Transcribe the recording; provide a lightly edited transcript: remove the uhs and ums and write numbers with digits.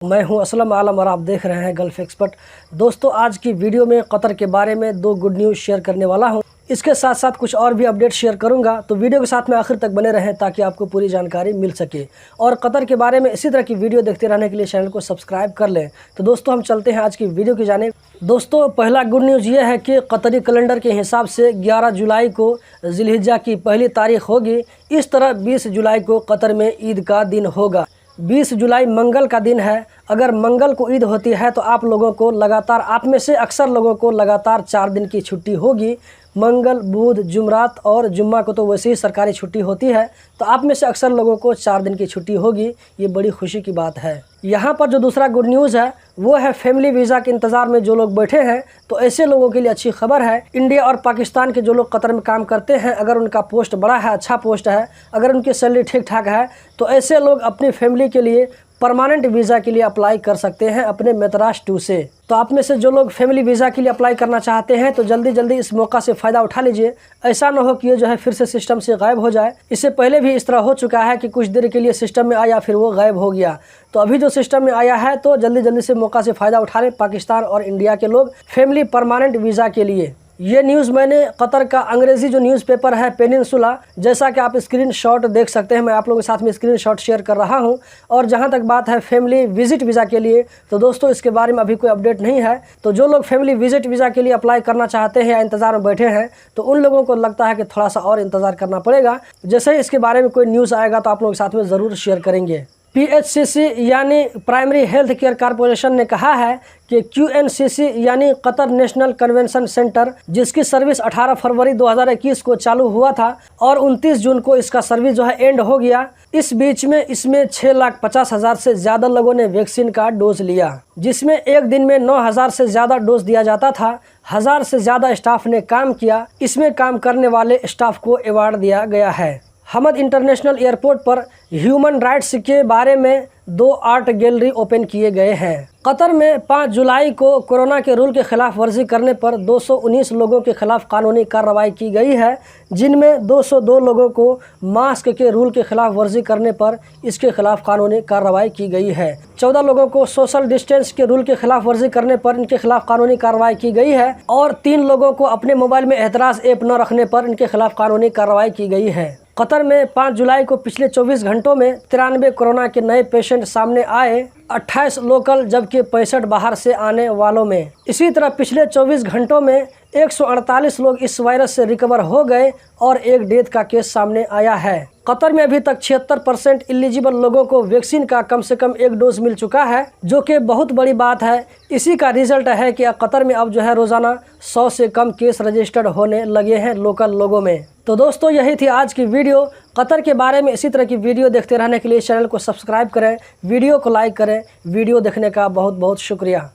मैं हूं असलम आलम और आप देख रहे हैं गल्फ एक्सपर्ट। दोस्तों, आज की वीडियो में कतर के बारे में 2 गुड न्यूज़ शेयर करने वाला हूं। इसके साथ साथ कुछ और भी अपडेट शेयर करूंगा, तो वीडियो के साथ में आखिर तक बने रहें ताकि आपको पूरी जानकारी मिल सके। और कतर के बारे में इसी तरह की वीडियो देखते रहने के लिए चैनल को सब्सक्राइब कर लें। तो दोस्तों, हम चलते हैं आज की वीडियो की जानिब। दोस्तों, पहला गुड न्यूज़ ये है कि कतरी कैलेंडर के हिसाब से 11 जुलाई को जिलहिज्जा की पहली तारीख होगी। इस तरह 20 जुलाई को कतर में ईद का दिन होगा। 20 जुलाई मंगल का दिन है। अगर मंगल को ईद होती है तो आप लोगों को लगातार, आप में से अक्सर लोगों को लगातार 4 दिन की छुट्टी होगी। मंगल, बुध, जुमरात और जुम्मा को तो वैसे ही सरकारी छुट्टी होती है, तो आप में से अक्सर लोगों को 4 दिन की छुट्टी होगी। ये बड़ी खुशी की बात है। यहाँ पर जो दूसरा गुड न्यूज़ है वो है फैमिली वीज़ा के इंतज़ार में जो लोग बैठे हैं, तो ऐसे लोगों के लिए अच्छी खबर है। इंडिया और पाकिस्तान के जो लोग कतर में काम करते हैं, अगर उनका पोस्ट बड़ा है, अच्छा पोस्ट है, अगर उनकी सैलरी ठीक ठाक है, तो ऐसे लोग अपनी फैमिली के लिए परमानेंट वीज़ा के लिए अप्लाई कर सकते हैं अपने मेतराज 2 से। तो आप में से जो लोग फैमिली वीज़ा के लिए अप्लाई करना चाहते हैं तो जल्दी जल्दी इस मौका से फ़ायदा उठा लीजिए। ऐसा ना हो कि ये जो है फिर से सिस्टम से गायब हो जाए। इससे पहले भी इस तरह हो चुका है कि कुछ देर के लिए सिस्टम में आया, फिर वो गायब हो गया। तो अभी जो सिस्टम में आया है तो जल्दी जल्दी से मौका से फ़ायदा उठा लें पाकिस्तान और इंडिया के लोग फैमिली परमानेंट वीज़ा के लिए। ये न्यूज़ मैंने कतर का अंग्रेज़ी जो न्यूज़पेपर है पेनिनसुला, जैसा कि आप स्क्रीनशॉट देख सकते हैं, मैं आप लोगों के साथ में स्क्रीनशॉट शेयर कर रहा हूं। और जहां तक बात है फैमिली विजिट वीज़ा के लिए, तो दोस्तों इसके बारे में अभी कोई अपडेट नहीं है। तो जो लोग फैमिली विजिट वीज़ा के लिए अप्लाई करना चाहते हैं या इंतज़ार में बैठे हैं, तो उन लोगों को लगता है कि थोड़ा सा और इंतज़ार करना पड़ेगा। जैसे ही इसके बारे में कोई न्यूज़ आएगा तो आप लोगों के साथ में ज़रूर शेयर करेंगे। PHCC यानी प्राइमरी हेल्थ केयर कॉरपोरेशन ने कहा है कि QNCC यानी कतर नेशनल कन्वेंशन सेंटर, जिसकी सर्विस 18 फरवरी 2021 को चालू हुआ था और 29 जून को इसका सर्विस जो है एंड हो गया। इस बीच में इसमें 6,50,000 से ज़्यादा लोगों ने वैक्सीन का डोज लिया, जिसमें एक दिन में 9,000 से ज़्यादा डोज दिया जाता था। 1,000 से ज़्यादा स्टाफ ने काम किया। इसमें काम करने वाले स्टाफ को अवार्ड दिया गया है। हमद इंटरनेशनल एयरपोर्ट पर ह्यूमन राइट्स के बारे में 2 आर्ट गैलरी ओपन किए गए हैं। कतर में 5 जुलाई को कोरोना के रूल के खिलाफ वर्जी करने पर 219 लोगों के खिलाफ कानूनी कार्रवाई की गई है, जिनमें 202 लोगों को मास्क के रूल के खिलाफ वर्जी करने पर इसके खिलाफ कानूनी कार्रवाई की गई है। 14 लोगों को सोशल डिस्टेंस के रूल के खिलाफ वर्जी करने पर इनके खिलाफ कानूनी कार्रवाई की गई है और 3 लोगों को अपने मोबाइल में एहतराज ऐप न रखने पर इनके खिलाफ कानूनी कार्रवाई की गई है। कतर में 5 जुलाई को पिछले 24 घंटों में 93 कोरोना के नए पेशेंट सामने आए, 28 लोकल जबकि 65 बाहर से आने वालों में। इसी तरह पिछले 24 घंटों में 148 लोग इस वायरस से रिकवर हो गए और एक डेथ का केस सामने आया है। कतर में अभी तक 76% एलिजिबल लोगों को वैक्सीन का कम से कम 1 डोज मिल चुका है, जो कि बहुत बड़ी बात है। इसी का रिजल्ट है कि कतर में अब जो है रोज़ाना 100 से कम केस रजिस्टर्ड होने लगे हैं लोकल लोगों में। तो दोस्तों, यही थी आज की वीडियो। कतर के बारे में इसी तरह की वीडियो देखते रहने के लिए चैनल को सब्सक्राइब करें, वीडियो को लाइक करें। वीडियो देखने का बहुत बहुत शुक्रिया।